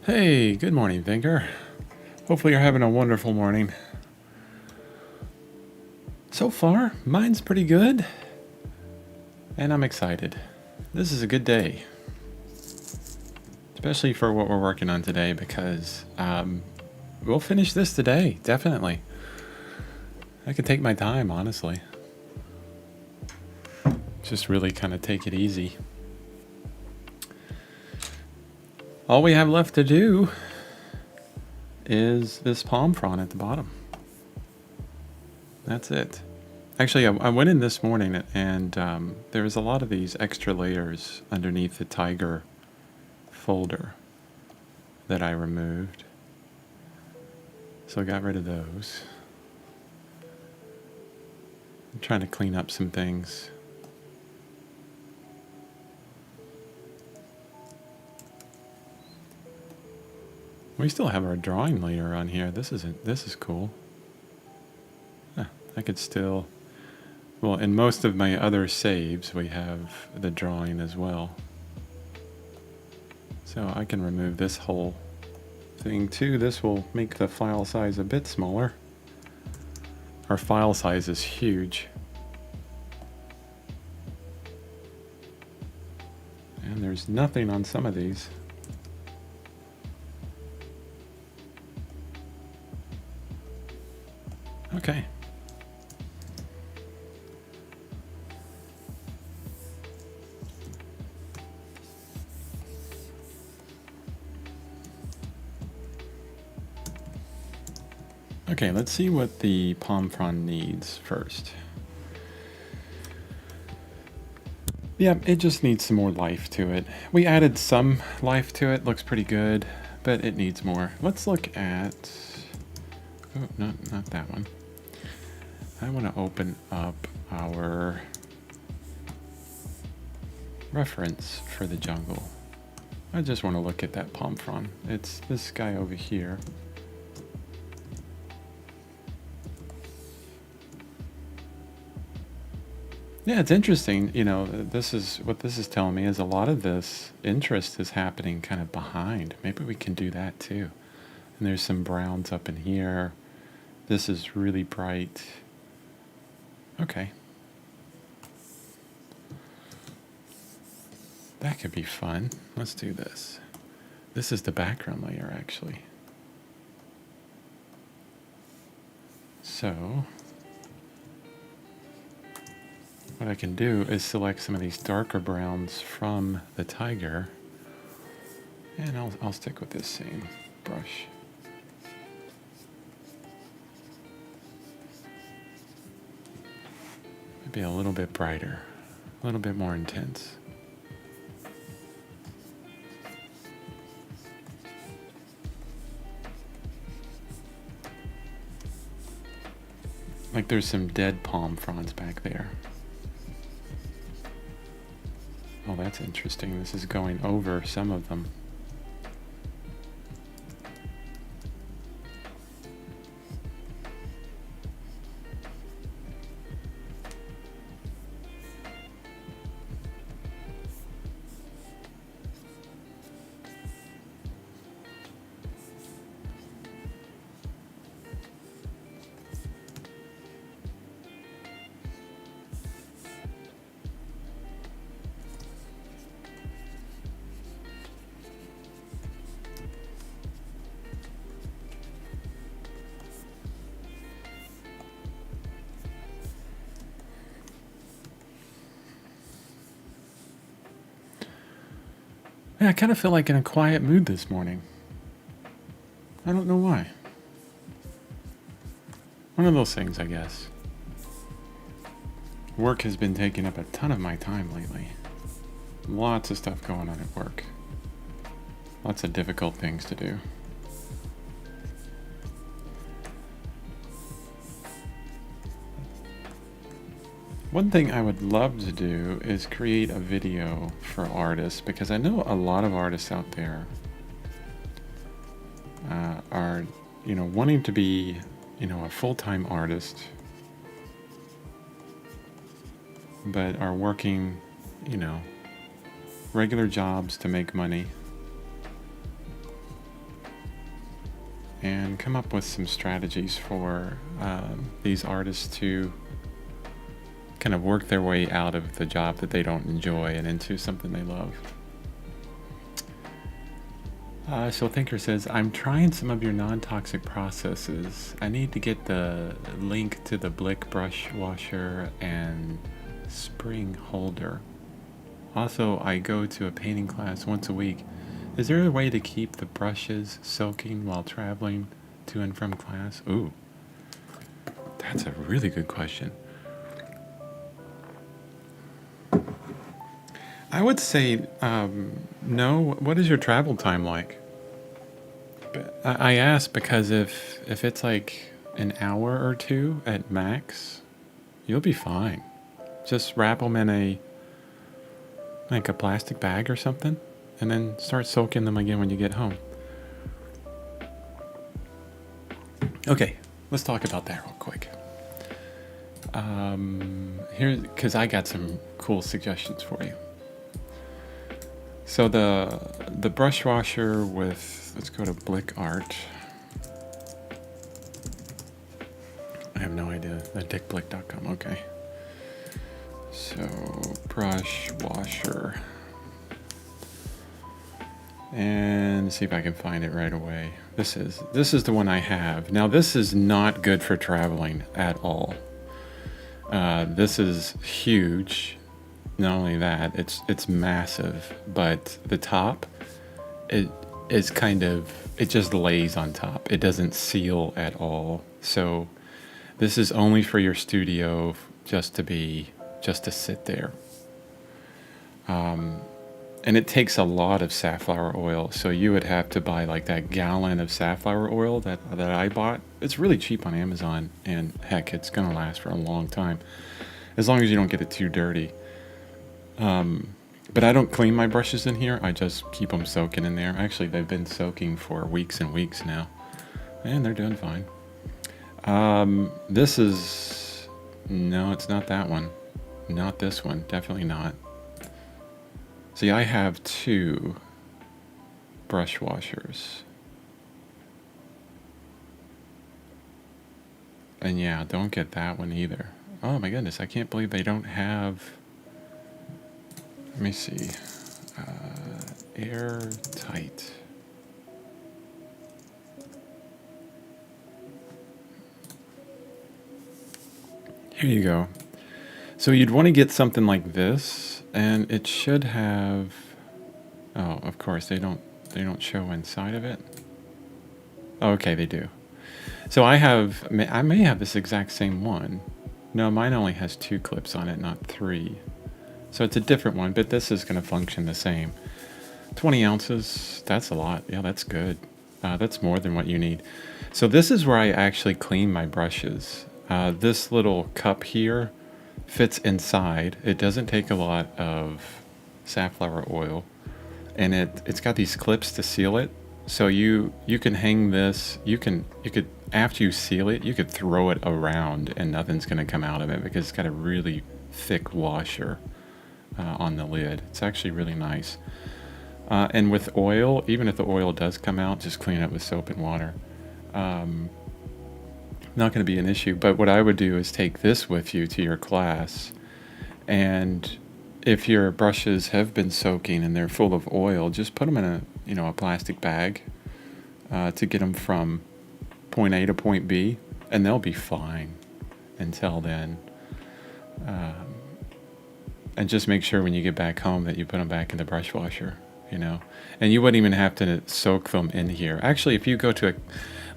Hey, good morning, thinker. Hopefully you're having a wonderful morning. So far, mine's pretty good, and I'm excited. This is a good day, especially for what we're working on today, because we'll finish this today, definitely. I can take my time, honestly. Just really kind of take it easy. All we have left to do is this palm frond at the bottom. That's it. Actually, I went in this morning and there was a lot of these extra layers underneath the tiger folder that I removed. So I got rid of those. I'm trying to clean up some things. We still have our drawing layer on here. This is cool. I could still, well, in most of my other saves we have the drawing as well. So I can remove this whole thing too. This will make the file size a bit smaller. Our file size is huge. And there's nothing on some of these. Okay. Okay, let's see what the palm frond needs first. Yeah, it just needs some more life to it. We added some life to it, looks pretty good, but it needs more. Let's look at, oh, not that one. I want to open up our reference for the jungle. I just want to look at that palm frond. It's this guy over here. Yeah, it's interesting. You know, this is what this is telling me is a lot of this interest is happening kind of behind. Maybe we can do that too. And there's some browns up in here. This is really bright. Okay. That could be fun. Let's do this. This is the background layer, actually. So what I can do is select some of these darker browns from the tiger, and I'll stick with this same brush. Maybe a little bit brighter, a little bit more intense. Like there's some dead palm fronds back there. Oh, that's interesting. This is going over some of them. Yeah, I kind of feel like in a quiet mood this morning. I don't know why. One of those things, I guess. Work has been taking up a ton of my time lately. Lots of stuff going on at work. Lots of difficult things to do. One thing I would love to do is create a video for artists, because I know a lot of artists out there are, wanting to be, a full-time artist, but are working, regular jobs to make money. come up with some strategies for these artists to kind of work their way out of the job that they don't enjoy and into something they love. So Thinker says, I'm trying some of your non-toxic processes. I need to get the link to the Blick brush washer and spring holder. Also, I go to a painting class once a week. Is there a way to keep the brushes soaking while traveling to and from class? Ooh, that's a really good question. I would say no. What is your travel time like? I ask because if it's like an hour or two at max, you'll be fine. Just wrap them in a plastic bag or something, and then start soaking them again when you get home. Okay, let's talk about that real quick. Here, because I got some cool suggestions for you. So the brush washer with, let's go to Blick Art. I have no idea. dickblick.com. Okay. So brush washer, and see if I can find it right away. This is the one I have. Now this is not good for traveling at all. This is huge. Not only that, it's massive, but the top, it is kind of, it just lays on top. It doesn't seal at all. So this is only for your studio, just to sit there. And it takes a lot of safflower oil. So you would have to buy like that gallon of safflower oil that I bought. It's really cheap on Amazon, and heck, it's gonna last for a long time, as long as you don't get it too dirty. But I don't clean my brushes in here. I just keep them soaking in there. Actually, they've been soaking for weeks and weeks now, and they're doing fine. This is, no, it's not that one. Not this one. Definitely not. See, I have two brush washers. And yeah, don't get that one either. Oh my goodness, I can't believe they don't have, let me see, airtight. Here you go. So you'd want to get something like this, and it should have, oh, of course, they don't show inside of it. Oh, okay, they do. So I may have this exact same one. No, mine only has 2 clips on it, not 3. So it's a different one, but this is going to function the same. 20 ounces, that's a lot. Yeah, that's good. That's more than what you need. So this is where I actually clean my brushes. This little cup here fits inside. It doesn't take a lot of safflower oil, and it's got these clips to seal it. So you can hang this. You could, after you seal it, you could throw it around and nothing's going to come out of it because it's got a really thick washer on the lid. It's actually really nice. And with oil, even if the oil does come out, just clean it with soap and water. Not going to be an issue. But what I would do is take this with you to your class, and if your brushes have been soaking and they're full of oil, just put them in a plastic bag to get them from point A to point B, and they'll be fine until then. And just make sure when you get back home that you put them back in the brush washer, and you wouldn't even have to soak them in here. Actually, if you go to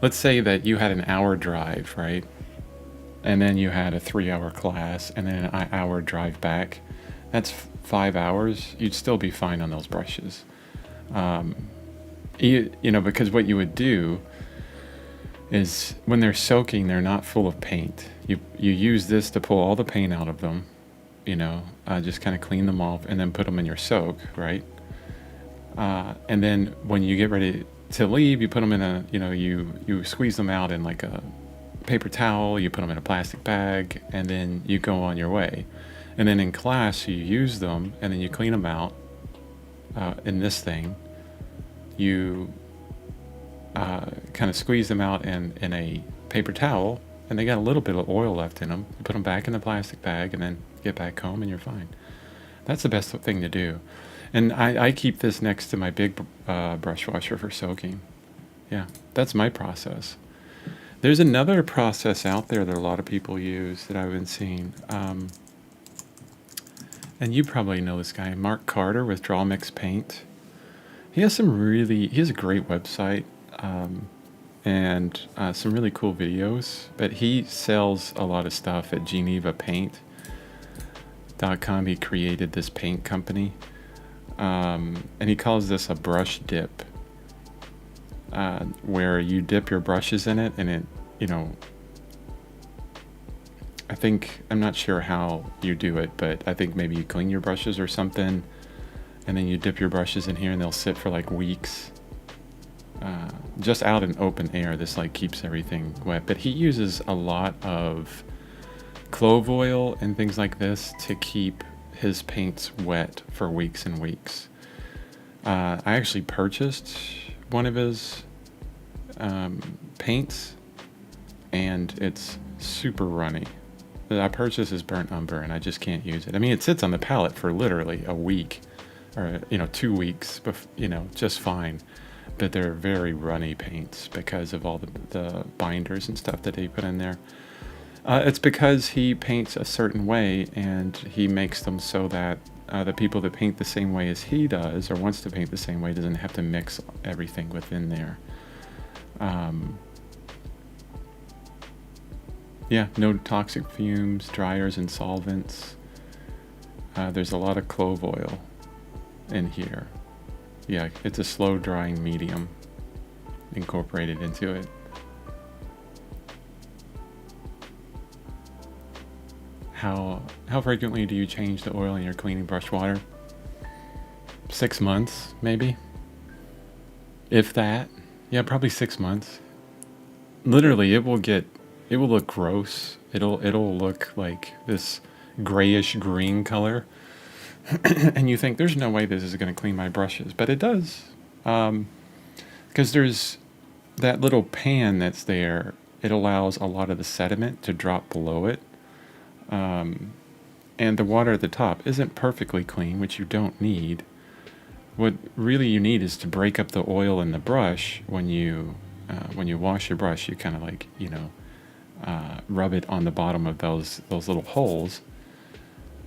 let's say that you had an hour drive, right? And then you had a 3-hour class and then an hour drive back. That's 5 hours. You'd still be fine on those brushes. Because what you would do is when they're soaking, they're not full of paint. You use this to pull all the paint out of them, just kind of clean them off and then put them in your soak, right? And then when you get ready to leave, you put them in you squeeze them out in like a paper towel, you put them in a plastic bag, and then you go on your way. And then in class, you use them, and then you clean them out in this thing. You kind of squeeze them out in a paper towel, and they got a little bit of oil left in them. You put them back in the plastic bag and then get back home and you're fine. That's the best thing to do. And I keep this next to my big brush washer for soaking. Yeah, that's my process. There's another process out there that a lot of people use that I've been seeing. And you probably know this guy, Mark Carter with Draw Mix Paint. He has he has a great website and some really cool videos, but he sells a lot of stuff at GenevaPaint.com. He created this paint company, and he calls this a brush dip, where you dip your brushes in it, and it, I'm not sure how you do it, but I think maybe you clean your brushes or something, and then you dip your brushes in here and they'll sit for like weeks. Just out in open air, this like keeps everything wet. But he uses a lot of clove oil and things like this to keep his paints wet for weeks and weeks. I actually purchased one of his paints, and it's super runny. I purchased his burnt umber, and I just can't use it. I mean, it sits on the palette for literally a week, or 2 weeks, just fine. But they're very runny paints because of all the binders and stuff that they put in there. It's because he paints a certain way, and he makes them so that the people that paint the same way as he does, or wants to paint the same way, doesn't have to mix everything within there. Yeah, no toxic fumes, dryers, and solvents. There's a lot of clove oil in here. Yeah, it's a slow drying medium incorporated into it. How frequently do you change the oil in your cleaning brush water? 6 months, maybe? If that. Yeah, probably 6 months. Literally, it will look gross. It'll look like this grayish green color. And you think, there's no way this is going to clean my brushes. But it does. Because there's that little pan that's there. It allows a lot of the sediment to drop below it. And the water at the top isn't perfectly clean, which you don't need. What really you need is to break up the oil in the brush. When you wash your brush, you kind of like, rub it on the bottom of those little holes.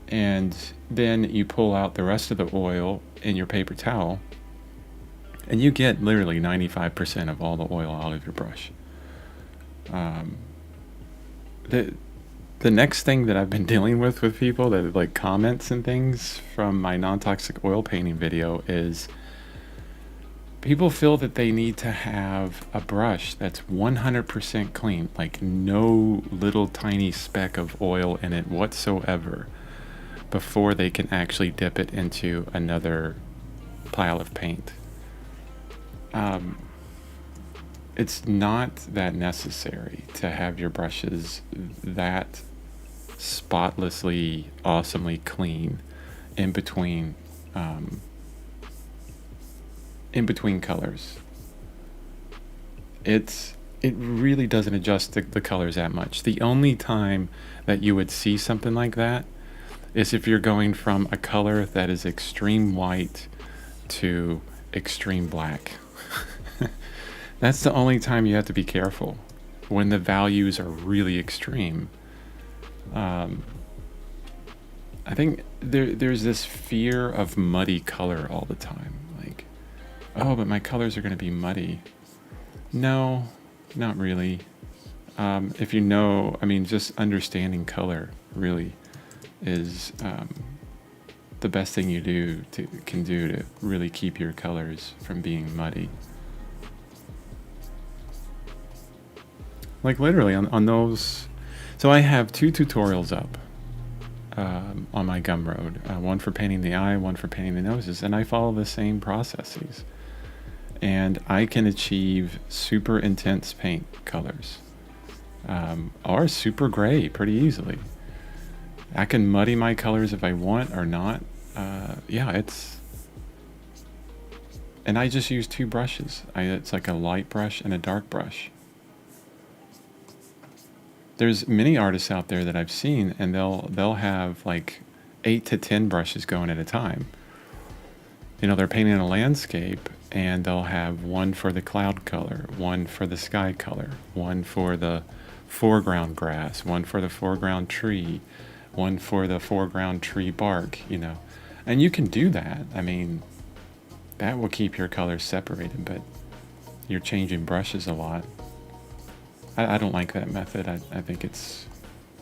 And then you pull out the rest of the oil in your paper towel, and you get literally 95% of all the oil out of your brush. The next thing that I've been dealing with people that like comments and things from my non-toxic oil painting video is people feel that they need to have a brush that's 100% clean, like no little tiny speck of oil in it whatsoever, before they can actually dip it into another pile of paint. It's not that necessary to have your brushes that spotlessly, awesomely clean in between colors. It really doesn't adjust the colors that much. The only time that you would see something like that is if you're going from a color that is extreme white to extreme black. That's the only time you have to be careful, when the values are really extreme. I think there's this fear of muddy color all the time. Like, oh, but my colors are going to be muddy. No, not really. If just understanding color really is the best thing you can do to really keep your colors from being muddy. Like literally on those. So I have 2 tutorials up on my Gumroad. One for painting the eye, one for painting the noses. And I follow the same processes. And I can achieve super intense paint colors. Or super gray pretty easily. I can muddy my colors if I want or not. And I just use two brushes. It's like a light brush and a dark brush. There's many artists out there that I've seen, and they'll have like 8 to 10 brushes going at a time. They're painting a landscape, and they'll have one for the cloud color, one for the sky color, one for the foreground grass, one for the foreground tree, one for the foreground tree bark. And you can do that. I mean, that will keep your colors separated, but you're changing brushes a lot. I don't like that method. I think it's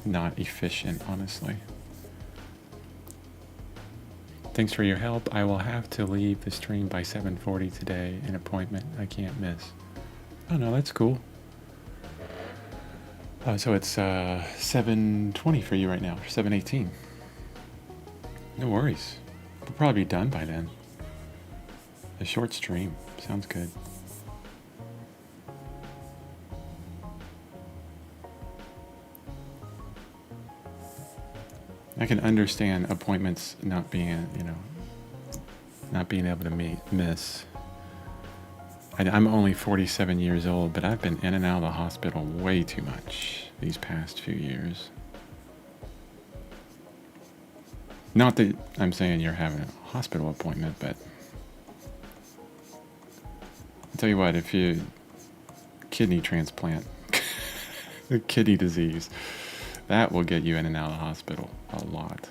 not efficient, honestly. Thanks for your help. I will have to leave the stream by 7:40 today. An appointment I can't miss. Oh no, that's cool. So it's 7:20 for you right now, 7:18. No worries. We'll probably be done by then. A short stream. Sounds good. I can understand appointments not being, not being able to miss. I'm only 47 years old, but I've been in and out of the hospital way too much these past few years. Not that I'm saying you're having a hospital appointment, but I'll tell you what, if you kidney transplant, kidney disease, that will get you in and out of the hospital a lot.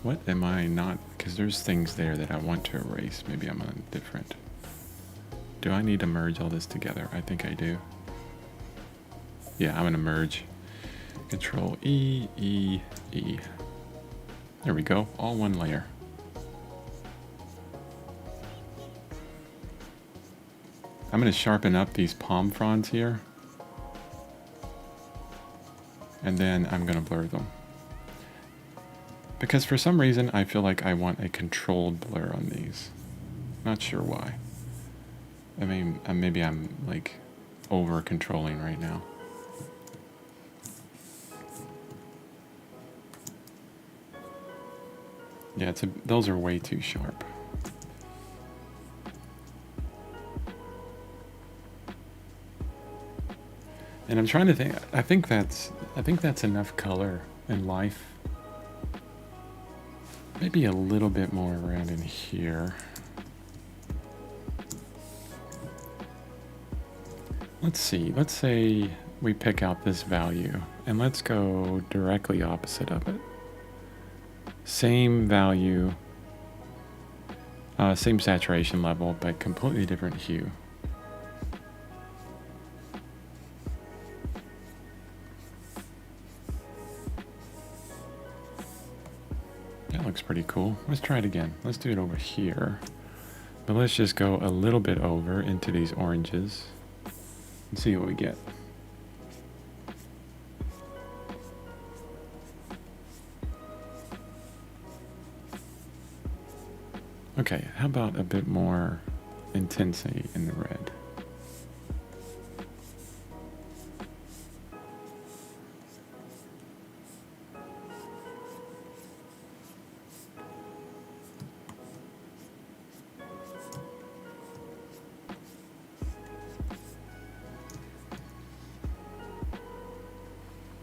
What am I not? Because there's things there that I want to erase. Maybe I'm on different. Do I need to merge all this together? I think I do. Yeah, I'm going to merge. Control E, E, E. There we go. All one layer. I'm going to sharpen up these palm fronds here. And then I'm going to blur them. Because for some reason, I feel like I want a controlled blur on these. Not sure why. I mean, maybe I'm like over controlling right now. Yeah, those are way too sharp. And I'm trying to think. I think that's enough color and life. Maybe a little bit more around in here. Let's see. Let's say we pick out this value, and let's go directly opposite of it. Same value, same saturation level, but completely different hue. That looks pretty cool. Let's try it again. Let's do it over here. But let's just go a little bit over into these oranges and see what we get. Okay, how about a bit more intensity in the red?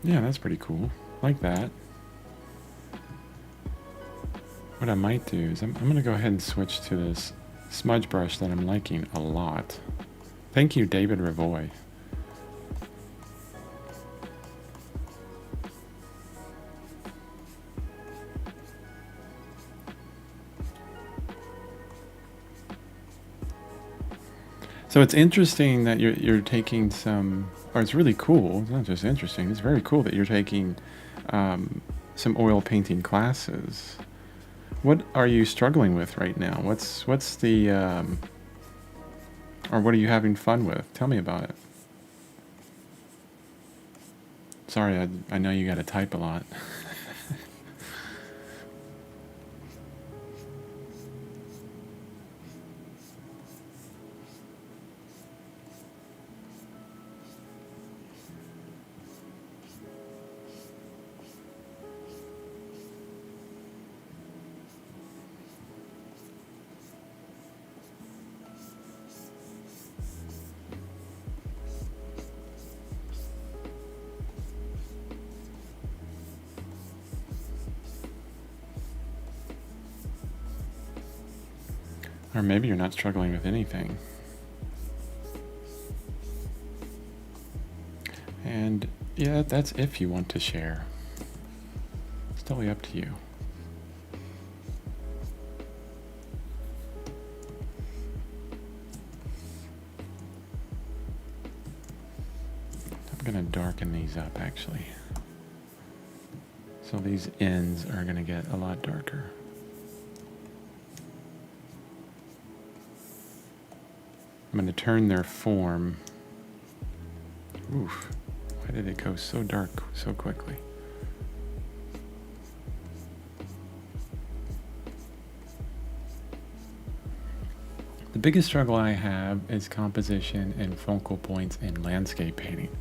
Yeah, that's pretty cool. Like that. What I might do is I'm going to go ahead and switch to this smudge brush that I'm liking a lot. Thank you, David Ravoy. So it's interesting that you're taking some, or it's really cool. It's not just interesting. It's very cool that you're taking some oil painting classes. What are you struggling with right now? What's the or what are you having fun with? Tell me about it. Sorry, I know you got to type a lot. Or maybe you're not struggling with anything. And yeah, that's if you want to share. It's totally up to you. I'm going to darken these up actually. So these ends are going to get a lot darker. I'm going to turn their form. Oof. Why did it go so dark so quickly? The biggest struggle I have is composition and focal points in landscape painting.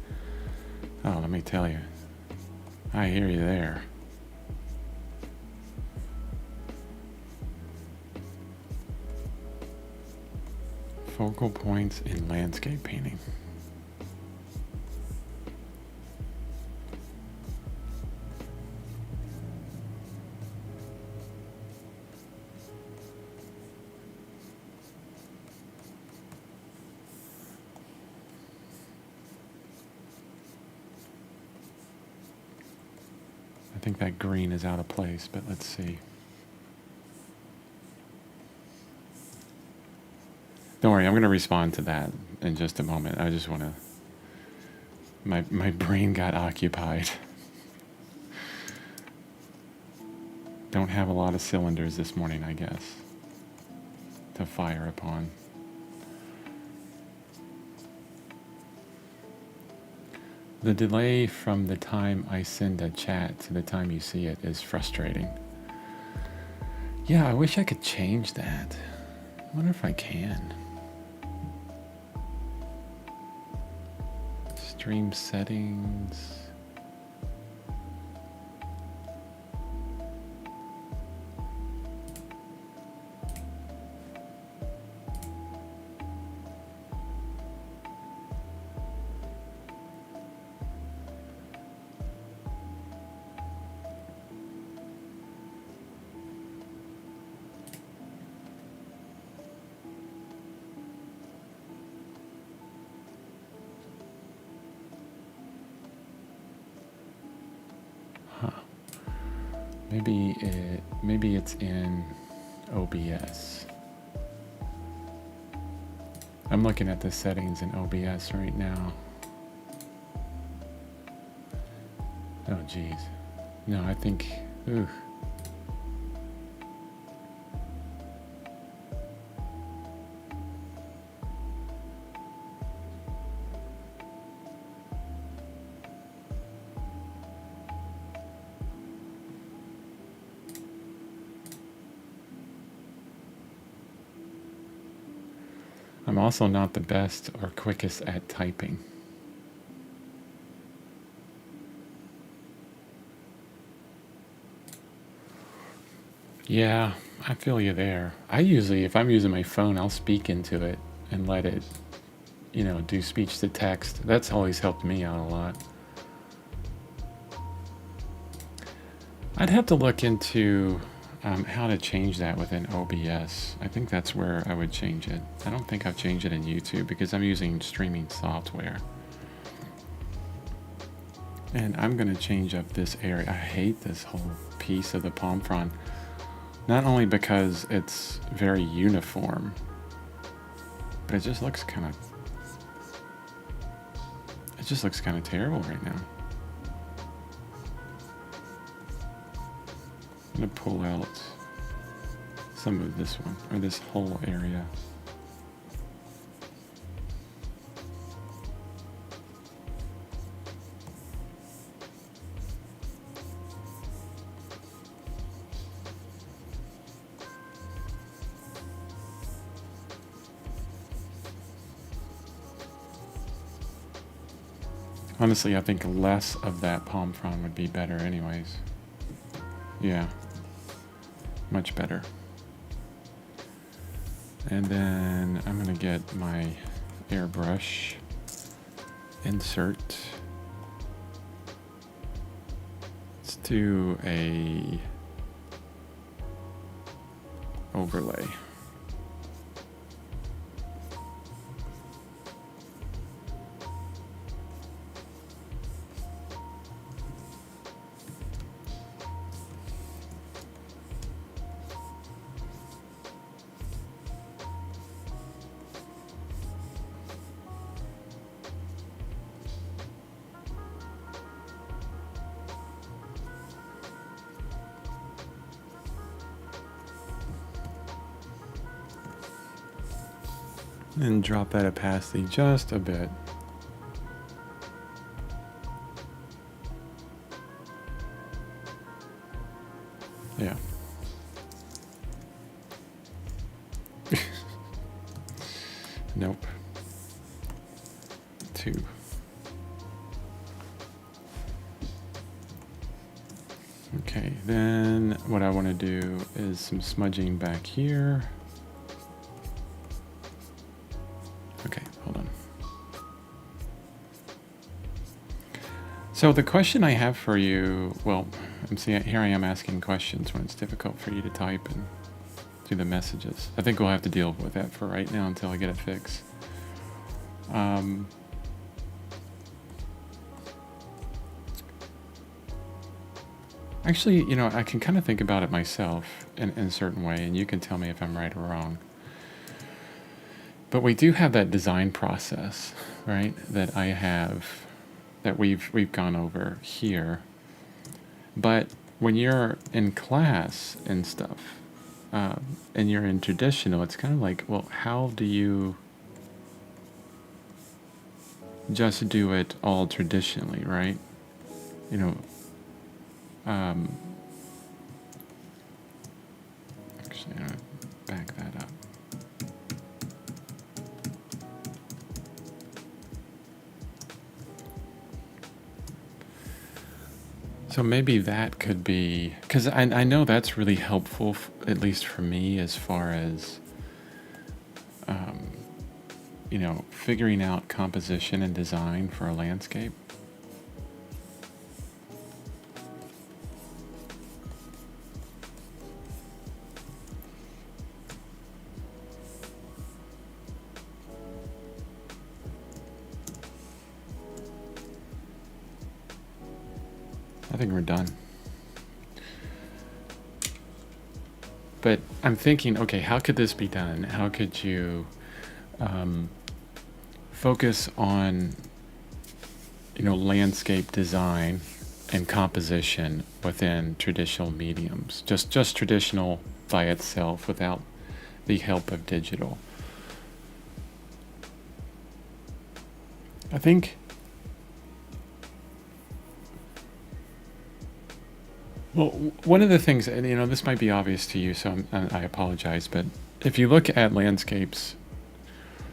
Oh, let me tell you. I hear you there. Focal points in landscape painting. I think that green is out of place, but let's see. Don't worry, I'm going to respond to that in just a moment. I just want to... My brain got occupied. Don't have a lot of cylinders this morning, I guess, to fire upon. The delay from the time I send a chat to the time you see it is frustrating. Yeah, I wish I could change that. I wonder if I can. Stream settings. Huh. Maybe it's in OBS. I'm looking at the settings in OBS right now. Oh geez. No, I think ooh. I'm also not the best or quickest at typing. Yeah, I feel you there. I usually, if I'm using my phone, I'll speak into it and let it, do speech to text. That's always helped me out a lot. I'd have to look into how to change that within OBS. I think that's where I would change it. I don't think I've changed it in YouTube because I'm using streaming software. And I'm going to change up this area. I hate this whole piece of the palm frond. Not only because it's very uniform, but it just looks kind of terrible right now. I'm going to pull out some of this one, or this whole area. Honestly, I think less of that palm frond would be better anyways. Yeah, much better. And then I'm gonna get my airbrush, insert. Let's do a overlay. And drop that opacity just a bit. Yeah. Nope. 2. Okay, then what I want to do is some smudging back here. Okay, hold on. So the question I have for you, well, here I am asking questions when it's difficult for you to type and do the messages. I think we'll have to deal with that for right now until I get it fixed. Actually, I can kind of think about it myself in a certain way, and you can tell me if I'm right or wrong. But we do have that design process, right? That we've gone over here. But when you're in class and stuff, and you're in traditional, it's kind of like, well, how do you just do it all traditionally, right? Actually, I'm gonna back that up. So maybe that could be, because I know that's really helpful, at least for me, as far as, figuring out composition and design for a landscape. I think we're done. But I'm thinking, okay, how could this be done? How could you focus on, landscape design and composition within traditional mediums? Just traditional by itself without the help of digital. I think, well, one of the things, and this might be obvious to you, so I apologize, but if you look at landscapes,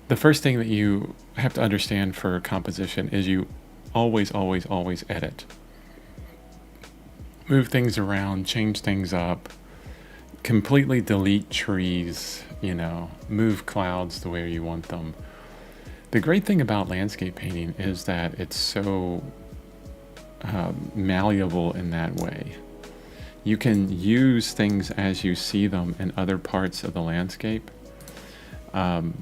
the first thing that you have to understand for composition is you always, always, always edit. Move things around, change things up, completely delete trees, move clouds the way you want them. The great thing about landscape painting is that it's so malleable in that way. You can use things as you see them in other parts of the landscape, and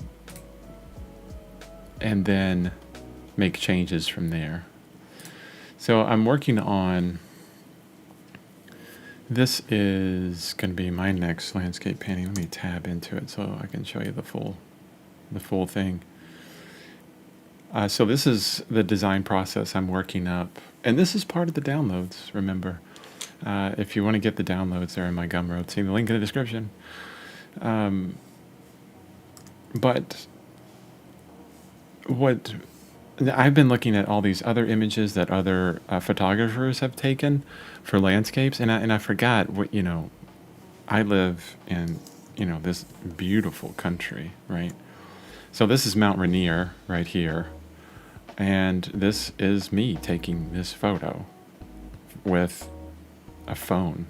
then make changes from there. So I'm working on, this is going to be my next landscape painting. Let me tab into it so I can show you the full thing. So this is the design process I'm working up, and this is part of the downloads, remember. If you want to get the downloads, they're in my Gumroad. See the link in the description. But what I've been looking at all these other images that other photographers have taken for landscapes, and I forgot what I live in this beautiful country, right? So this is Mount Rainier right here, and this is me taking this photo with a phone.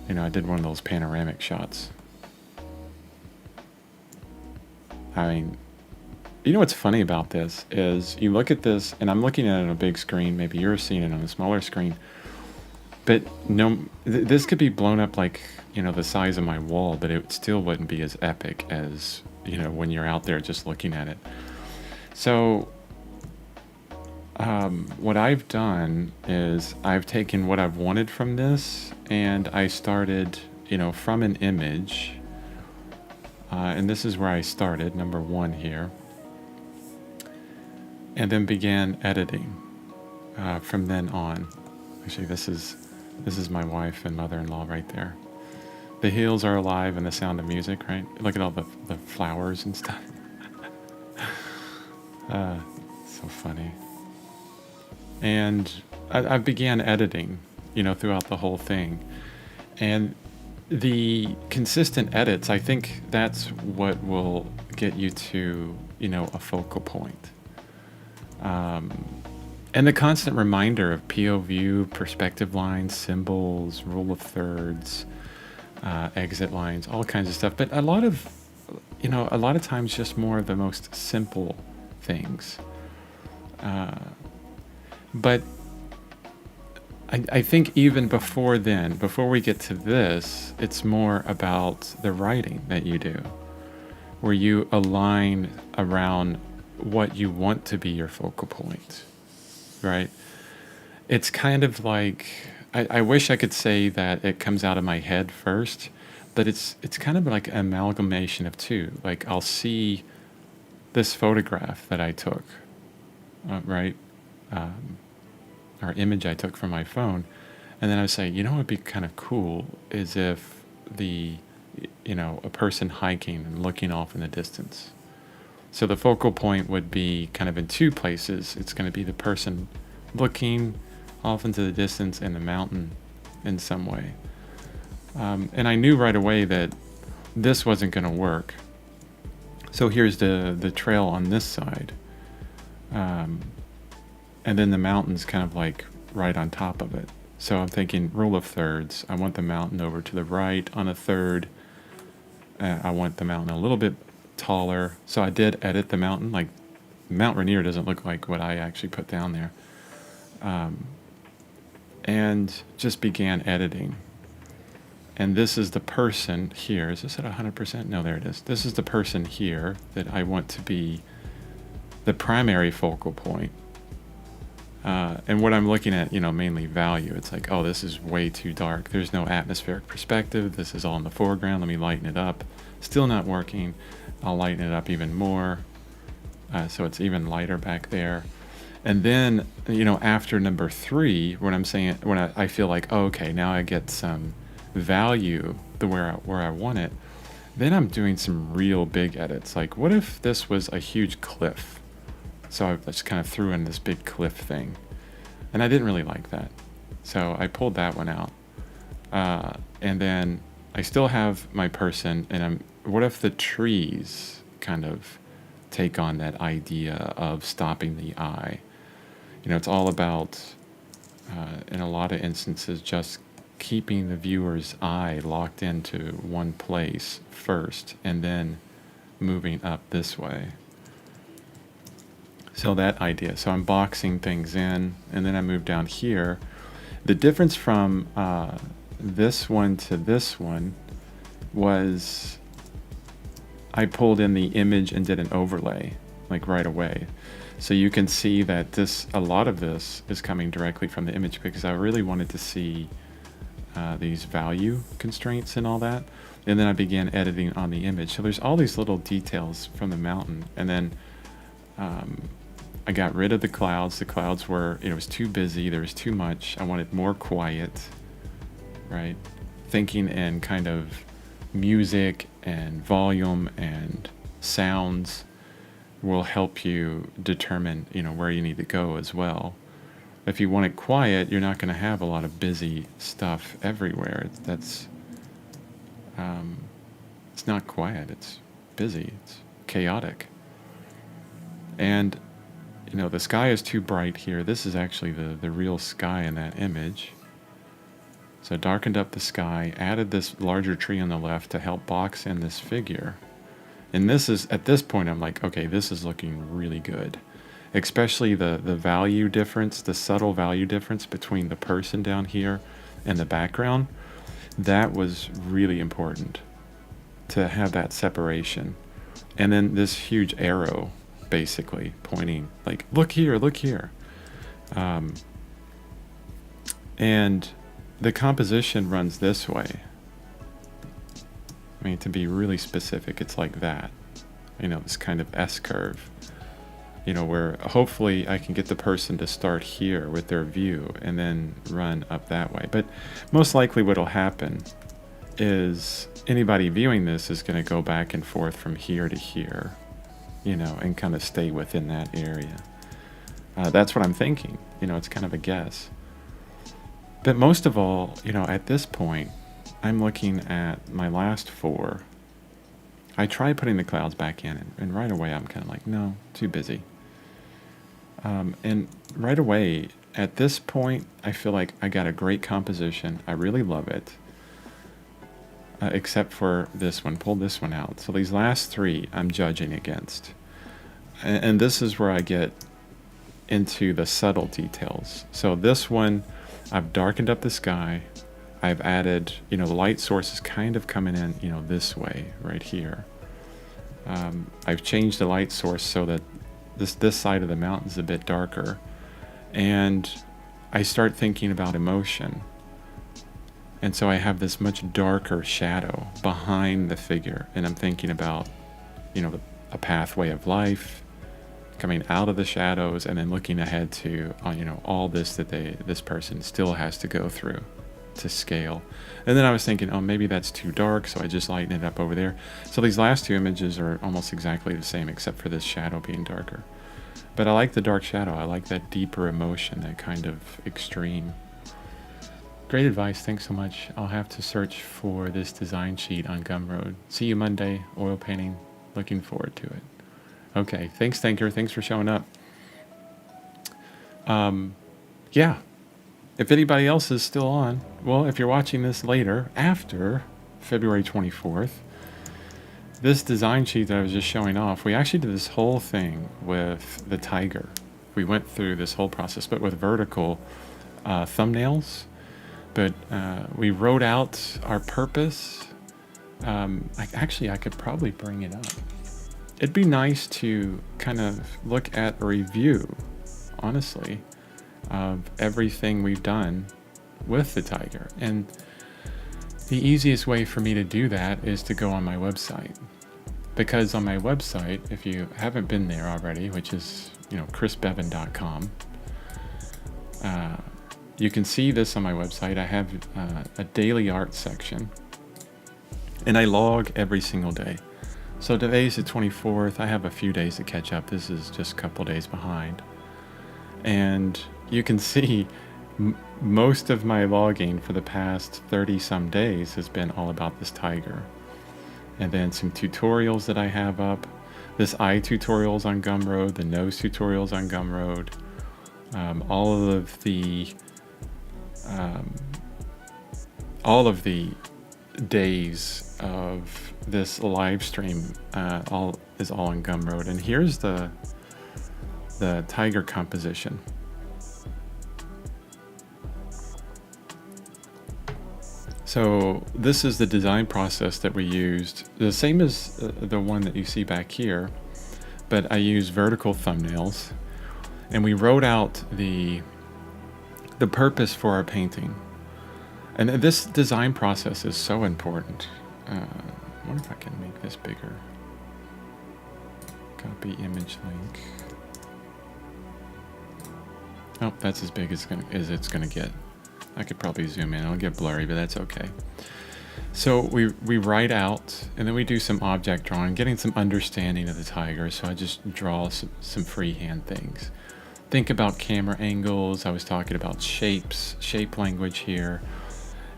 I did one of those panoramic shots. I mean, what's funny about this is you look at this, and I'm looking at it on a big screen. Maybe you're seeing it on a smaller screen. But this could be blown up like, the size of my wall, but it still wouldn't be as epic as, when you're out there just looking at it. So what I've done is I've taken what I've wanted from this, and I started, from an image. And this is where I started, number 1 here. And then began editing from then on. Actually, this is my wife and mother-in-law right there. The hills are alive and the sound of music, right? Look at all the flowers and stuff. Uh, so funny. And I began editing, throughout the whole thing. And the consistent edits, I think that's what will get you to, a focal point. And the constant reminder of POV, perspective lines, symbols, rule of thirds, exit lines, all kinds of stuff. But a lot of times just more of the most simple things. Uh, but I think even before then, before we get to this, it's more about the writing that you do, where you align around what you want to be your focal point, right? It's kind of like I wish I could say that it comes out of my head first, but it's kind of like an amalgamation of two. Like I'll see this photograph that I took, right? Um, or image I took from my phone, and then I would say, what would be kind of cool is if a person hiking and looking off in the distance. So the focal point would be kind of in two places. It's going to be the person looking off into the distance and the mountain in some way. And I knew right away that this wasn't going to work. So here's the trail on this side. And then the mountain's kind of like right on top of it. So I'm thinking rule of thirds. I want the mountain over to the right on a third. I want the mountain a little bit taller. So I did edit the mountain. Like Mount Rainier doesn't look like what I actually put down there. And just began editing. And this is the person here. Is this at 100%? No, there it is. This is the person here that I want to be the primary focal point. And what I'm looking at, mainly value. It's like, oh, this is way too dark. There's no atmospheric perspective. This is all in the foreground. Let me lighten it up. Still not working. I'll lighten it up even more. So it's even lighter back there. And then, after number 3, when I feel like, oh, okay, now I get some value where I want it, then I'm doing some real big edits. Like, what if this was a huge cliff? So I just kind of threw in this big cliff thing. And I didn't really like that. So I pulled that one out. And then I still have my person, and what if the trees kind of take on that idea of stopping the eye? It's all about, in a lot of instances, just keeping the viewer's eye locked into one place first, and then moving up this way. So that idea. So I'm boxing things in, and then I move down here. The difference from this one to this one was I pulled in the image and did an overlay, like right away. So you can see that a lot of this is coming directly from the image, because I really wanted to see these value constraints and all that. And then I began editing on the image. So there's all these little details from the mountain. And then I got rid of the clouds. The clouds were, it was too busy. There was too much. I wanted more quiet, right? Thinking in kind of music and volume and sounds will help you determine, where you need to go as well. If you want it quiet, you're not going to have a lot of busy stuff everywhere. It's not quiet. It's busy. It's chaotic. And the sky is too bright here. This is actually the real sky in that image. So I darkened up the sky, added this larger tree on the left to help box in this figure. And at this point, I'm like, okay, this is looking really good. Especially the value difference, the subtle value difference between the person down here and the background. That was really important to have that separation. And then this huge arrow basically pointing like, look here, look here. And the composition runs this way. I mean, to be really specific, it's like that. This kind of S-curve. Where hopefully I can get the person to start here with their view and then run up that way. But most likely what'll happen is anybody viewing this is going to go back and forth from here to here. and kind of stay within that area. That's what I'm thinking. It's kind of a guess. But most of all, at this point, I'm looking at my last 4. I try putting the clouds back in, and right away I'm kind of like, no, too busy. And right away, at this point, I feel like I got a great composition. I really love it. Except for this one. Pull this one out. So these last 3 I'm judging against. And this is where I get into the subtle details. So this one, I've darkened up the sky. I've added, the light source is kind of coming in, this way, right here. I've changed the light source so that this side of the mountain is a bit darker. And I start thinking about emotion. And so I have this much darker shadow behind the figure. And I'm thinking about, a pathway of life coming out of the shadows, and then looking ahead to, all this that this person still has to go through to scale. And then I was thinking, oh, maybe that's too dark, so I just lighten it up over there. So these last 2 images are almost exactly the same, except for this shadow being darker. But I like the dark shadow. I like that deeper emotion, that kind of extreme. Great advice. Thanks so much. I'll have to search for this design sheet on Gumroad. See you Monday. Oil painting. Looking forward to it. Okay. Thanks, Thinker. Thanks for showing up. Yeah. If anybody else is still on, well, if you're watching this later, after February 24th, this design sheet that I was just showing off, we actually did this whole thing with the tiger. We went through this whole process, but with vertical thumbnails. But we wrote out our purpose. I could probably bring it up. It'd be nice to kind of look at a review, honestly, of everything we've done with the tiger. And the easiest way for me to do that is to go on my website. Because on my website, if you haven't been there already, which is, chrisbeaven.com, you can see this on my website. I have a daily art section, and I log every single day. So today's the 24th. I have a few days to catch up. This is just a couple days behind. And you can see most of my logging for the past 30 some days has been all about this tiger. And then some tutorials that I have up. This eye tutorials on Gumroad, the nose tutorials on Gumroad, all of the days of this live stream is all on Gumroad. And here's the tiger composition. So this is the design process that we used, the same as the one that you see back here, but I use vertical thumbnails, and we wrote out the purpose for our painting. And this design process is so important. I wonder if I can make this bigger. Copy image link. Oh, that's as big as it's gonna get. I could probably zoom in. It'll get blurry, but that's okay. So we write out, and then we do some object drawing, getting some understanding of the tiger. So I just draw some freehand things. Think about camera angles. I was talking about shapes, shape language here.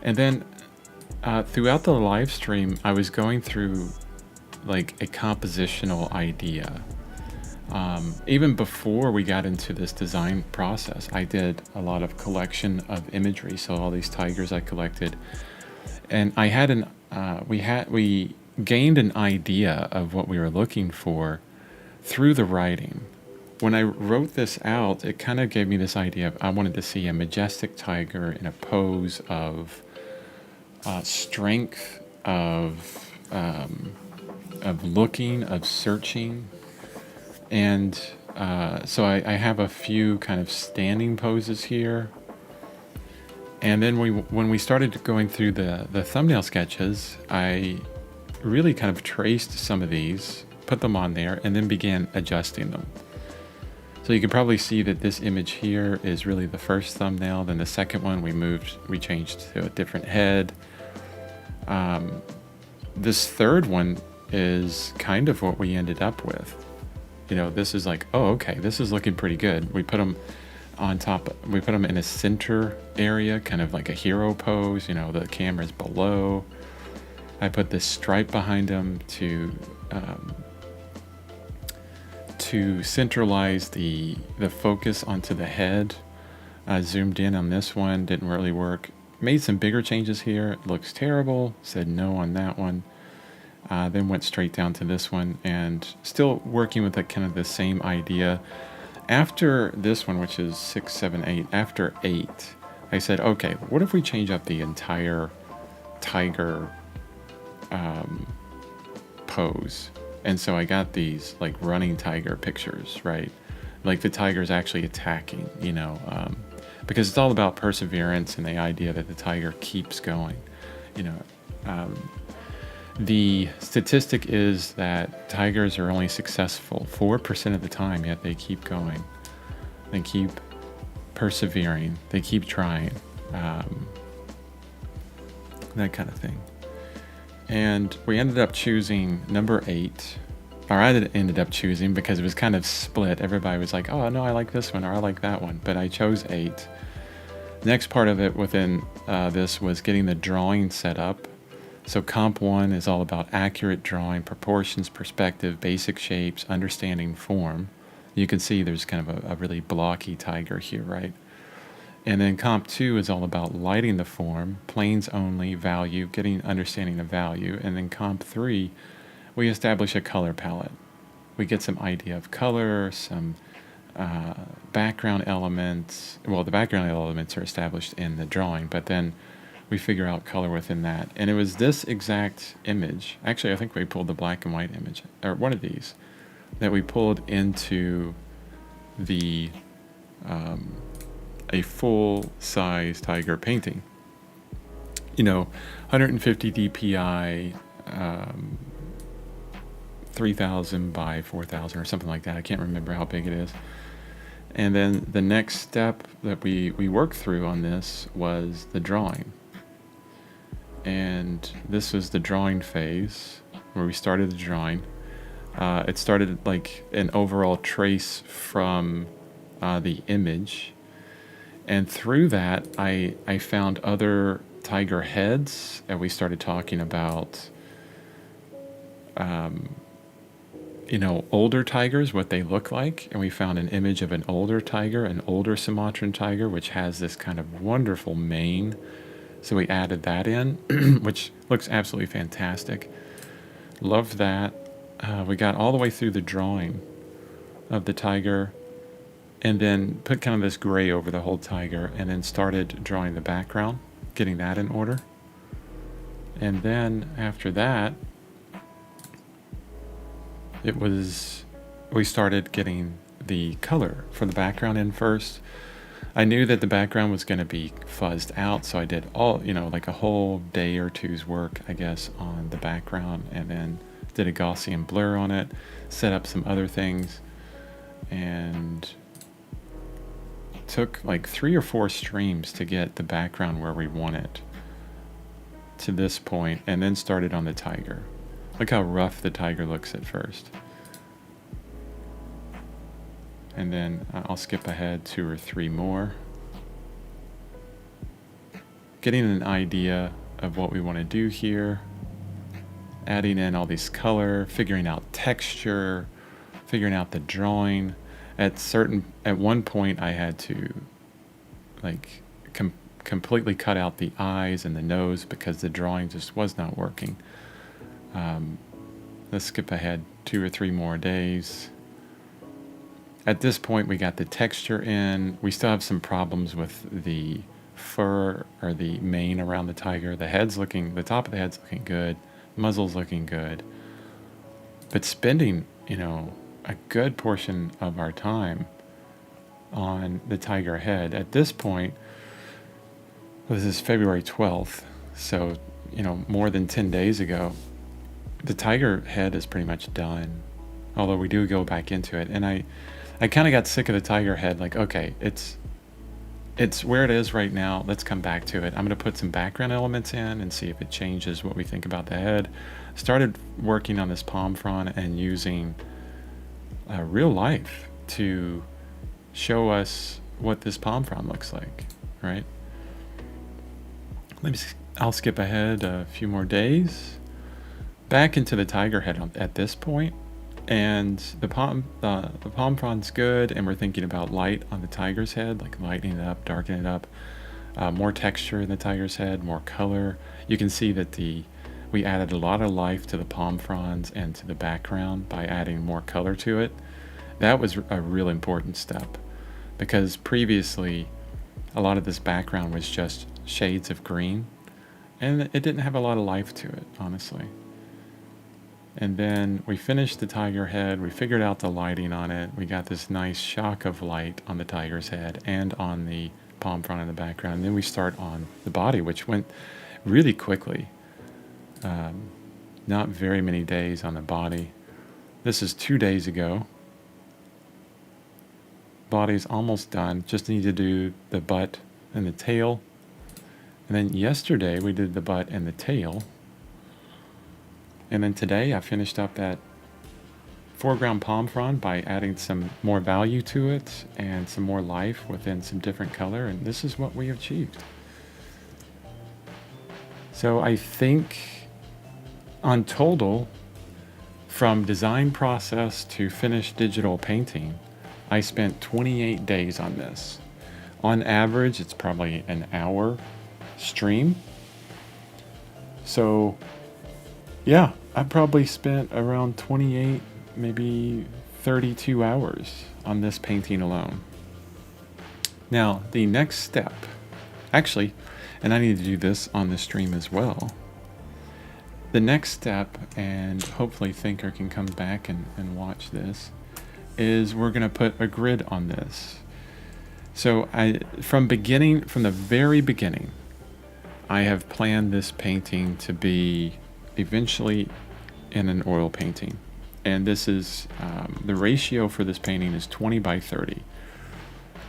And then throughout the live stream, I was going through like a compositional idea. Even before we got into this design process, I did a lot of collection of imagery. So all these tigers I collected, and I had we gained an idea of what we were looking for through the writing. When I wrote this out, it kind of gave me this idea of I wanted to see a majestic tiger in a pose of strength, of looking, of searching. And so I have a few kind of standing poses here. And then when we started going through the thumbnail sketches, I really kind of traced some of these, put them on there, and then began adjusting them. So you can probably see that this image here is really the first thumbnail. Then the second one we changed to a different head. This third one is kind of what we ended up with. You know, this is like, oh, okay, this is looking pretty good. We put them on top, we put them in a center area, kind of like a hero pose. You know, the camera's below. I put this stripe behind them to centralize the focus onto the head. I zoomed in on this one, didn't really work. Made some bigger changes here. It looks terrible. Said no on that one. Then went straight down to this one, and still working with kind of the same idea. After this one, which is 6, 7, 8, after 8, I said, okay, what if we change up the entire tiger pose? And so I got these like running tiger pictures, right? Like the tiger's actually attacking, you know, because it's all about perseverance and the idea that the tiger keeps going, you know. The statistic is that tigers are only successful 4% of the time, yet they keep going. They keep persevering. They keep trying. That kind of thing. And we ended up choosing number 8. Or I ended up choosing because it was kind of split. Everybody was like, oh, no, I like this one or I like that one. But I chose 8. Next part of it within this was getting the drawing set up. So comp 1 is all about accurate drawing, proportions, perspective, basic shapes, understanding form. You can see there's kind of a really blocky tiger here, right? And then comp 2 is all about lighting the form, planes only, value, getting understanding of value. And then comp 3, we establish a color palette. We get some idea of color, some background elements. Well, the background elements are established in the drawing, but then we figure out color within that. And it was this exact image. Actually, I think we pulled the black and white image, or one of these, that we pulled into the a full-size tiger painting. You know, 150 DPI, 3,000 by 4,000 or something like that. I can't remember how big it is. And then the next step that we worked through on this was the drawing. And this was the drawing phase where we started the drawing. It started like an overall trace from the image. And through that, I found other tiger heads, and we started talking about, you know, older tigers, what they look like. And we found an image of an older tiger, an older Sumatran tiger, which has this kind of wonderful mane. So we added that in, which looks absolutely fantastic. Loved that. We got all the way through the drawing of the tiger, and then put kind of this gray over the whole tiger, and then started drawing the background, getting that in order. And then after that, we started getting the color for the background in first. I knew that the background was going to be fuzzed out, so I did all, you know, like a whole day or two's work, I guess, on the background, and then did a Gaussian blur on it, set up some other things, and took like 3 or 4 streams to get the background where we want it to this point, and then started on the tiger. Look how rough the tiger looks at first. And then I'll skip ahead 2 or 3 more. Getting an idea of what we want to do here. Adding in all these color, figuring out texture, figuring out the drawing. At one point I had to like completely cut out the eyes and the nose because the drawing just was not working. Let's skip ahead 2 or 3 more days. At this point, we got the texture in. We still have some problems with the fur or the mane around the tiger. The top of the head's looking good. Muzzle's looking good. But spending, you know, a good portion of our time on the tiger head. At this point, this is February 12th, so, you know, more than 10 days ago, the tiger head is pretty much done. Although we do go back into it. And I kind of got sick of the tiger head. Like, okay, it's where it is right now. Let's come back to it. I'm going to put some background elements in and see if it changes what we think about the head. Started working on this palm frond and using real life to show us what this palm frond looks like, right? I'll skip ahead a few more days back into the tiger head at this point, and the palm frond's good, and we're thinking about light on the tiger's head, like lightening it up, darkening it up, more texture in the tiger's head, more color. You can see that we added a lot of life to the palm fronds and to the background by adding more color to it. That was a real important step, because previously a lot of this background was just shades of green, and it didn't have a lot of life to it, honestly. And then we finished the tiger head, we figured out the lighting on it, we got this nice shock of light on the tiger's head and on the palm frond in the background. And then we start on the body, which went really quickly. Not very many days on the body. This is 2 days ago. Body's almost done, just need to do the butt and the tail. And then yesterday we did the butt and the tail. And then today I finished up that foreground palm frond by adding some more value to it and some more life within some different color, and this is what we achieved. So I think on total, from design process to finished digital painting, I spent 28 days on this. On average, it's probably an hour stream. So yeah, I probably spent around 28, maybe 32 hours on this painting alone. Now, the next step, actually, and I need to do this on the stream as well. The next step, and hopefully Thinker can come back and watch this, is we're going to put a grid on this. So from the very beginning, I have planned this painting to be eventually in an oil painting. And this is, the ratio for this painting is 20 by 30.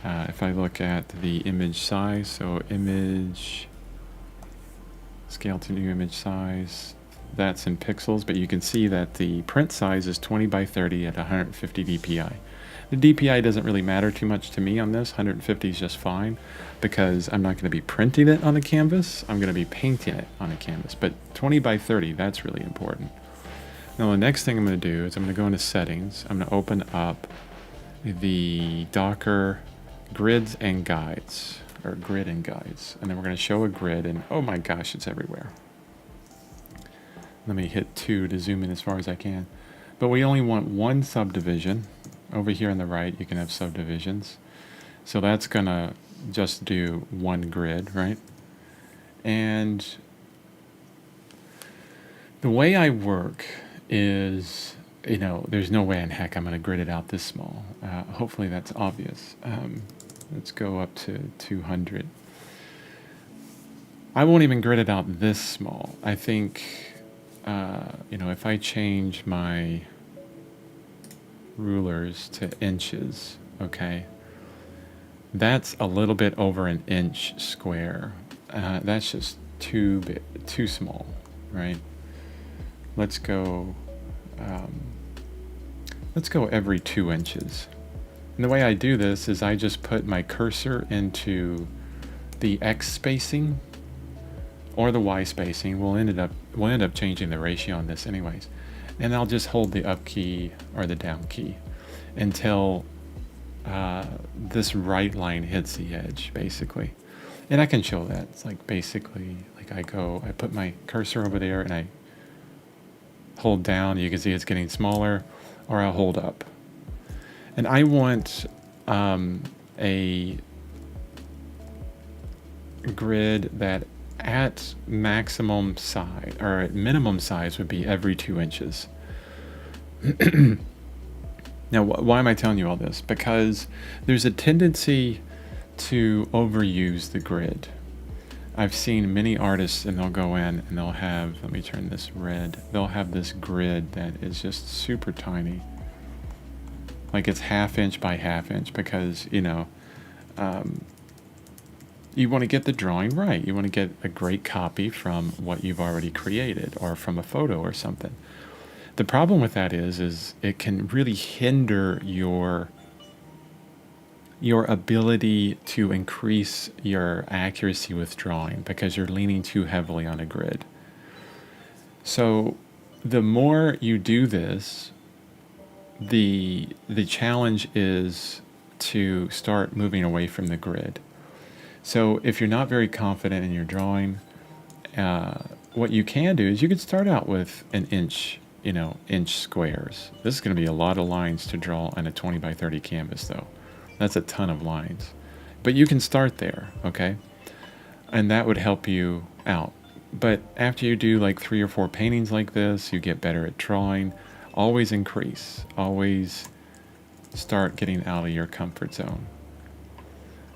If I look at the image size, so image, scale to new image size, that's in pixels, but you can see that the print size is 20 by 30 at 150 dpi. The DPI doesn't really matter too much to me on this. 150 is just fine, because I'm not going to be printing it on the canvas. I'm going to be painting it on a canvas. But 20 by 30, that's really important. Now the next thing I'm going to do is I'm going to go into settings. I'm going to open up the Docker grids and guides, or grid and guides. And then we're going to show a grid, and oh my gosh, it's everywhere. Let me hit 2 to zoom in as far as I can. But we only want one subdivision. Over here on the right, you can have subdivisions. So that's gonna just do one grid, right? And the way I work is, there's no way in heck I'm gonna grid it out this small. Hopefully that's obvious. Let's go up to 200. I won't even grid it out this small. I think, if I change my rulers to inches, okay, that's a little bit over an inch square. That's just too big, too small, right? Let's go every 2 inches. And the way I do this is I just put my cursor into the X spacing or the Y spacing. We'll end up changing the ratio on this anyways. And I'll just hold the up key or the down key until this right line hits the edge, basically. And I can show that. It's like basically, like I put my cursor over there and I hold down. You can see it's getting smaller, or I'll hold up. And I want a grid that at maximum size, or at minimum size, would be every 2 inches. Now, why am I telling you all this? Because there's a tendency to overuse the grid. I've seen many artists, and they'll go in and they'll have, let me turn this red, they'll have this grid that is just super tiny. Like it's 1/2 inch by 1/2 inch, because, you want to get the drawing right. You want to get a great copy from what you've already created, or from a photo or something. The problem with that is it can really hinder your ability to increase your accuracy with drawing because you're leaning too heavily on a grid. So the more you do this, the challenge is to start moving away from the grid. So if you're not very confident in your drawing, what you can do is you could start out with an inch, inch squares. This is going to be a lot of lines to draw on a 20 by 30 canvas though. That's a ton of lines. But you can start there, okay? And that would help you out. But after you do like 3 or 4 paintings like this, you get better at drawing. Always increase. Always start getting out of your comfort zone.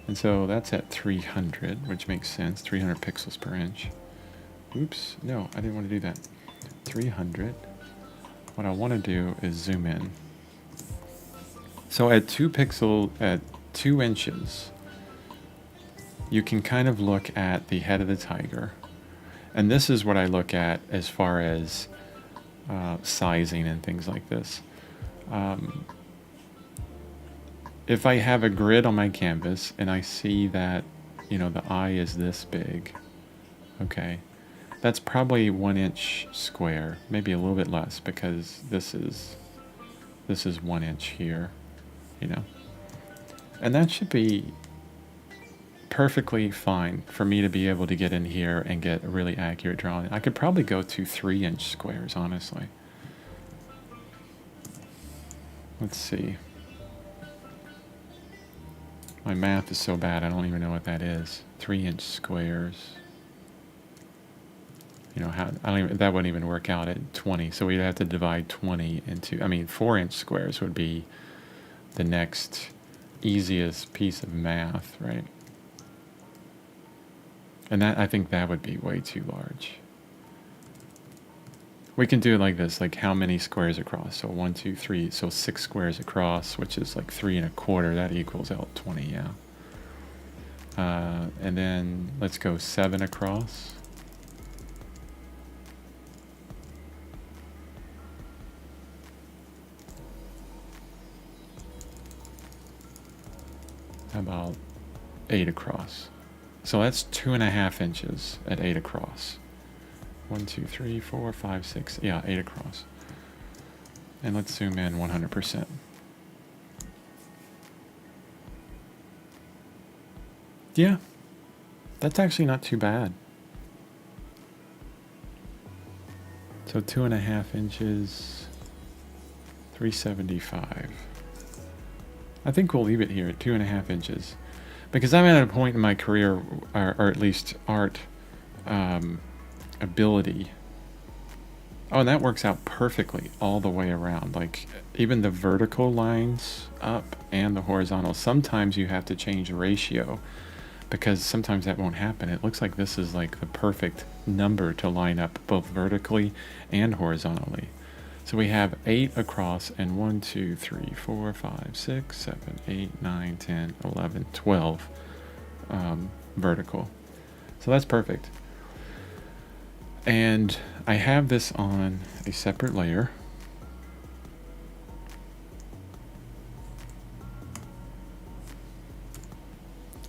And so that's at 300, which makes sense. 300 pixels per inch. Oops, no, I didn't want to do that. 300. What I want to do is zoom in. So at 2 inches, you can kind of look at the head of the tiger. And this is what I look at as far as sizing and things like this. If I have a grid on my canvas and I see that, the eye is this big, okay, that's probably 1 inch square, maybe a little bit less because this is 1 inch here, and that should be perfectly fine for me to be able to get in here and get a really accurate drawing. I could probably go to 3 inch squares, honestly. Let's see. My math is so bad, I don't even know what that is. 3 inch squares. That wouldn't even work out at 20. So we'd have to divide 20 into, 4 inch squares would be the next easiest piece of math, right? And I think that would be way too large. We can do it like this, like how many squares across? So 1, 2, 3, so 6 squares across, which is like 3 1/4. That equals out 20, yeah. And then let's go 7 across. How about 8 across? So that's 2.5 inches at 8 across. 1, 2, 3, 4, 5, 6. Yeah, 8 across. And let's zoom in 100%. Yeah, that's actually not too bad. So 2.5 inches, 375. I think we'll leave it here at 2.5 inches. Because I'm at a point in my career, or at least art ability. Oh, and that works out perfectly all the way around. Like even the vertical lines up and the horizontal. Sometimes you have to change the ratio because sometimes that won't happen. It looks like this is like the perfect number to line up both vertically and horizontally. So we have 8 across and 1, 2, 3, 4, 5, 6, 7, 8, 9, 10, 11, 12 vertical. So that's perfect. And I have this on a separate layer.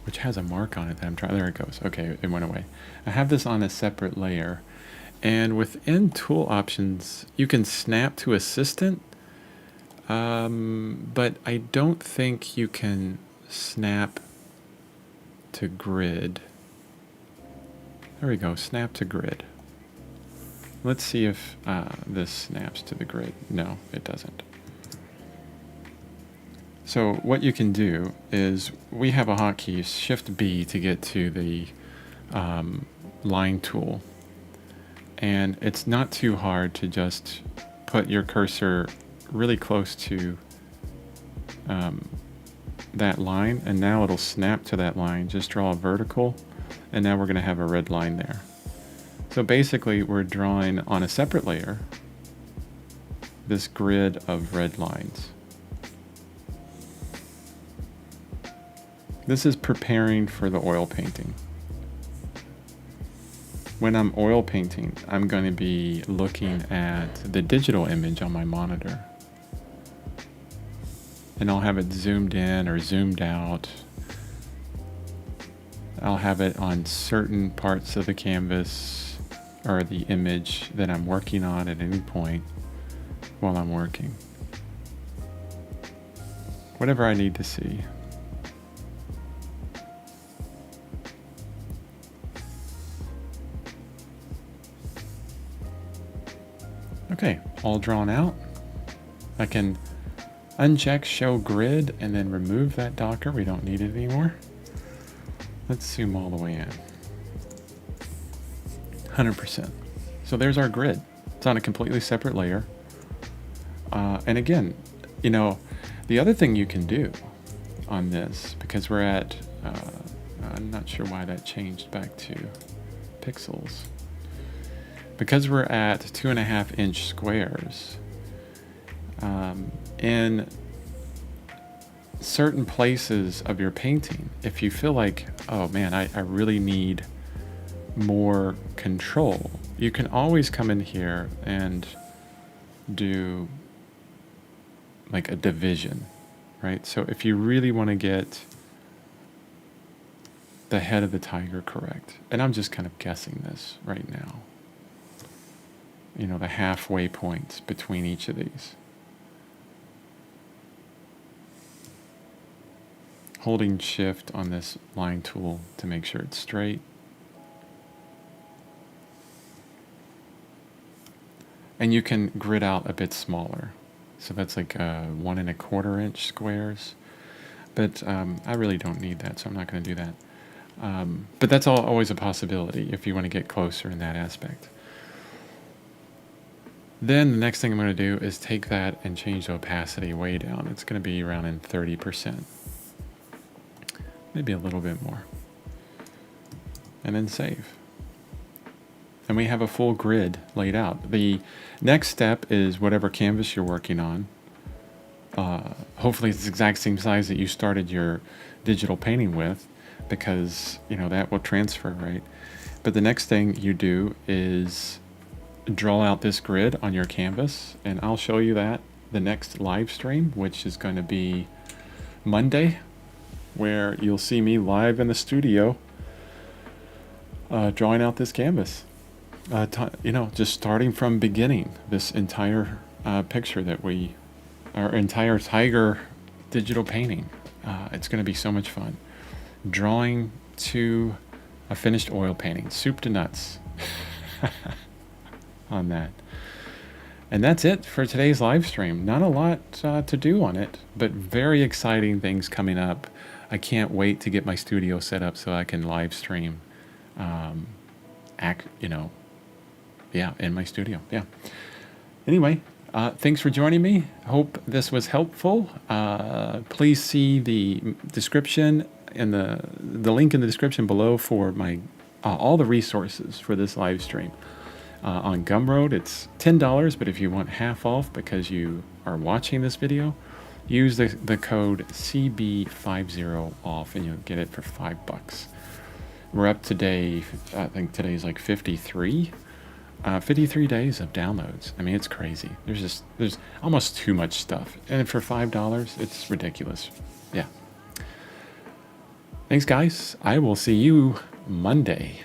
Which has a mark on it that I'm trying. There it goes. Okay, it went away. I have this on a separate layer. And within tool options, you can snap to assistant, but I don't think you can snap to grid. There we go, snap to grid. Let's see if this snaps to the grid. No, it doesn't. So what you can do is we have a hotkey, Shift B, to get to the line tool. And it's not too hard to just put your cursor really close to that line, and now it'll snap to that line. Just draw a vertical, and now we're going to have a red line there. So basically we're drawing on a separate layer this grid of red lines. This is preparing for the oil painting. when I'm oil painting, I'm going to be looking at the digital image on my monitor. And I'll have it zoomed in or zoomed out. I'll have it on certain parts of the canvas or the image that I'm working on at any point while I'm working. Whatever I need to see. Okay, all drawn out. I can uncheck show grid and then remove that docker. We don't need it anymore. Let's zoom all the way in. 100%. So there's our grid. It's on a completely separate layer. And again, you know, the other thing you can do on this, because we're at, I'm not sure why that changed back to pixels. Because we're at 2.5 inch squares, in certain places of your painting, if you feel like, oh man, I really need more control, you can always come in here and do like a division, right? So if you really want to get the head of the tiger correct, and I'm just kind of guessing this right now, you know, the halfway points between each of these. Holding shift on this line tool to make sure it's straight. And you can grid out a bit smaller. So that's like 1 1/4 inch squares. But I really don't need that, so I'm not going to do that. But that's always a possibility if you want to get closer in that aspect. Then the next thing I'm going to do is take that and change the opacity way down. It's going to be around in 30%. Maybe a little bit more. And then save. And we have a full grid laid out. The next step is whatever canvas you're working on. Hopefully it's the exact same size that you started your digital painting with, because you know that will transfer, right? But the next thing you do is draw out this grid on your canvas, and I'll show you that the next live stream, which is going to be Monday, where you'll see me live in the studio drawing out this canvas. You know, just starting from beginning, this entire picture that our entire tiger digital painting. It's going to be so much fun. Drawing to a finished oil painting, soup to nuts on that. And that's it for today's live stream. Not a lot to do on it, but very exciting things coming up. I can't wait to get my studio set up so I can live stream, in my studio. Yeah. Anyway, thanks for joining me. Hope this was helpful. Please see the description and the link in the description below for my all the resources for this live stream. On Gumroad, it's $10, but if you want half off because you are watching this video, use the code CB50OFF and you'll get it for $5. We're up today, I think today's like 53 days of downloads. I mean, it's crazy. There's almost too much stuff. And for $5, it's ridiculous. Yeah. Thanks, guys. I will see you Monday.